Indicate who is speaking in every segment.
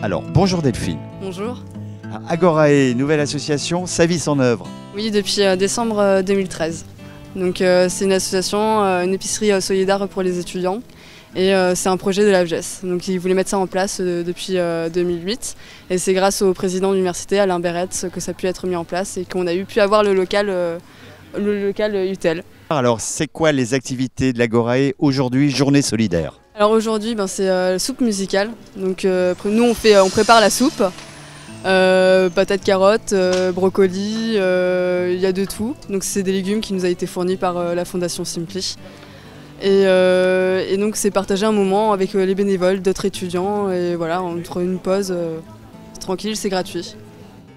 Speaker 1: Alors, bonjour Delphine.
Speaker 2: Bonjour.
Speaker 1: Agorae, nouvelle association, sa vie son œuvre.
Speaker 2: Oui, depuis décembre 2013. Donc c'est une association, une épicerie solidaire pour les étudiants. Et c'est un projet de l'AFGES. Donc ils voulaient mettre ça en place depuis 2008. Et c'est grâce au président de l'université, Alain Berretz, que ça a pu être mis en place et qu'on a pu avoir le local UTEL.
Speaker 1: Alors, c'est quoi les activités de l'Agorae aujourd'hui, journée solidaire?
Speaker 2: Alors aujourd'hui, c'est soupe musicale. Donc nous on prépare la soupe. Patates, carottes, brocolis, il y a de tout. Donc c'est des légumes qui nous a été fournis par la Fondation Simply. Et donc c'est partager un moment avec les bénévoles, d'autres étudiants. Et voilà, entre une pause tranquille, c'est gratuit.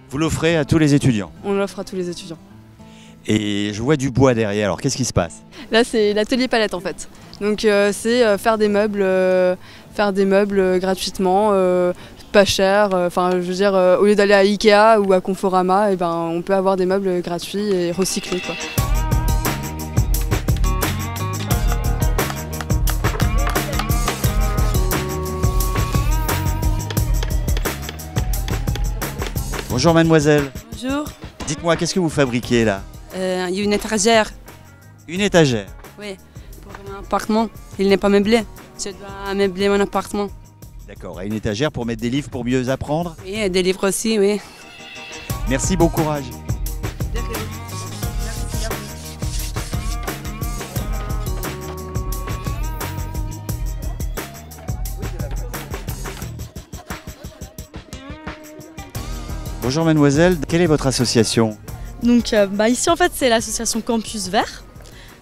Speaker 1: Vous l'offrez à tous les étudiants?
Speaker 2: On l'offre à tous les étudiants.
Speaker 1: Et je vois du bois derrière, alors qu'est-ce qui se passe?
Speaker 2: Là c'est l'atelier palette en fait. Donc c'est faire des meubles gratuitement. Pas cher, je veux dire, au lieu d'aller à Ikea ou à Conforama, on peut avoir des meubles gratuits et recyclés, quoi.
Speaker 1: Bonjour mademoiselle.
Speaker 3: Bonjour.
Speaker 1: Dites-moi, qu'est-ce que vous fabriquez là?
Speaker 3: Il y a une étagère.
Speaker 1: Une étagère?
Speaker 3: Oui, pour mon appartement. Il n'est pas meublé. Je dois meubler mon appartement.
Speaker 1: D'accord, et une étagère pour mettre des livres pour mieux apprendre?
Speaker 3: Oui, des livres aussi, oui.
Speaker 1: Merci, bon courage. Bonjour mademoiselle, quelle est votre association?
Speaker 4: Donc ici en fait c'est l'association Campus Vert.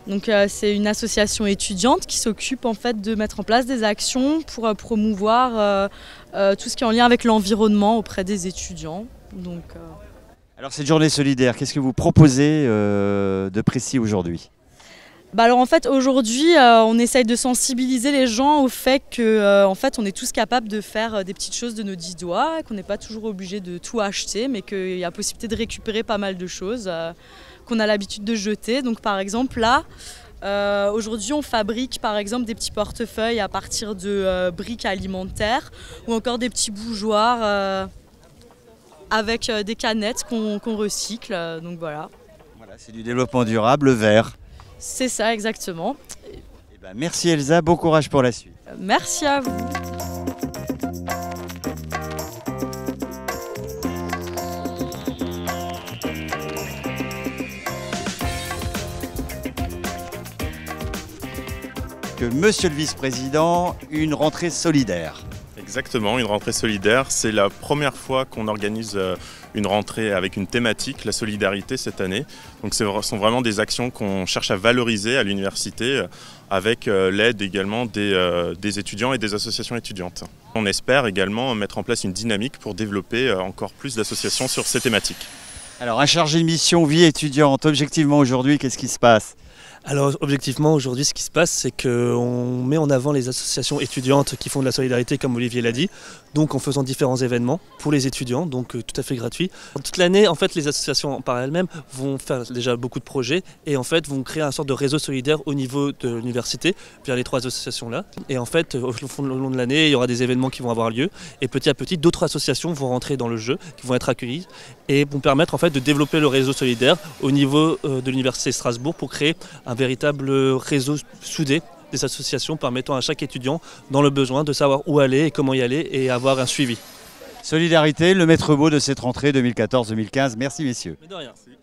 Speaker 4: Donc c'est une association étudiante qui s'occupe en fait de mettre en place des actions pour promouvoir tout ce qui est en lien avec l'environnement auprès des étudiants. Donc,
Speaker 1: Alors cette journée solidaire, qu'est-ce que vous proposez de précis aujourd'hui?
Speaker 4: Alors en fait aujourd'hui on essaye de sensibiliser les gens au fait que en fait on est tous capables de faire des petites choses de nos 10 doigts, qu'on n'est pas toujours obligé de tout acheter, mais qu'il y a possibilité de récupérer pas mal de choses qu'on a l'habitude de jeter. Donc par exemple là, aujourd'hui on fabrique par exemple des petits portefeuilles à partir de briques alimentaires ou encore des petits bougeoirs avec des canettes qu'on recycle. Donc voilà.
Speaker 1: Voilà, c'est du développement durable, vert.
Speaker 4: C'est ça exactement.
Speaker 1: Merci Elsa, bon courage pour la suite.
Speaker 4: Merci à vous.
Speaker 1: Que Monsieur le Vice-président, une rentrée solidaire.
Speaker 5: Exactement, une rentrée solidaire. C'est la première fois qu'on organise une rentrée avec une thématique, la solidarité cette année. Donc ce sont vraiment des actions qu'on cherche à valoriser à l'université avec l'aide également des étudiants et des associations étudiantes. On espère également mettre en place une dynamique pour développer encore plus d'associations sur ces thématiques.
Speaker 1: Alors un chargé de mission vie étudiante, objectivement aujourd'hui, qu'est-ce qui se passe?
Speaker 6: Alors objectivement aujourd'hui ce qui se passe c'est qu'on met en avant les associations étudiantes qui font de la solidarité comme Olivier l'a dit, donc en faisant différents événements pour les étudiants, donc tout à fait gratuit. Toute l'année en fait les associations par elles-mêmes vont faire déjà beaucoup de projets et en fait vont créer un sorte de réseau solidaire au niveau de l'université via les 3 associations là. Et en fait au long de l'année il y aura des événements qui vont avoir lieu et petit à petit d'autres associations vont rentrer dans le jeu, qui vont être accueillies et vont permettre en fait de développer le réseau solidaire au niveau de l'université de Strasbourg pour créer un véritable réseau soudé des associations permettant à chaque étudiant dans le besoin de savoir où aller et comment y aller et avoir un suivi.
Speaker 1: Solidarité, le maître mot de cette rentrée 2014-2015. Merci messieurs.
Speaker 6: Mais de rien.
Speaker 5: Merci.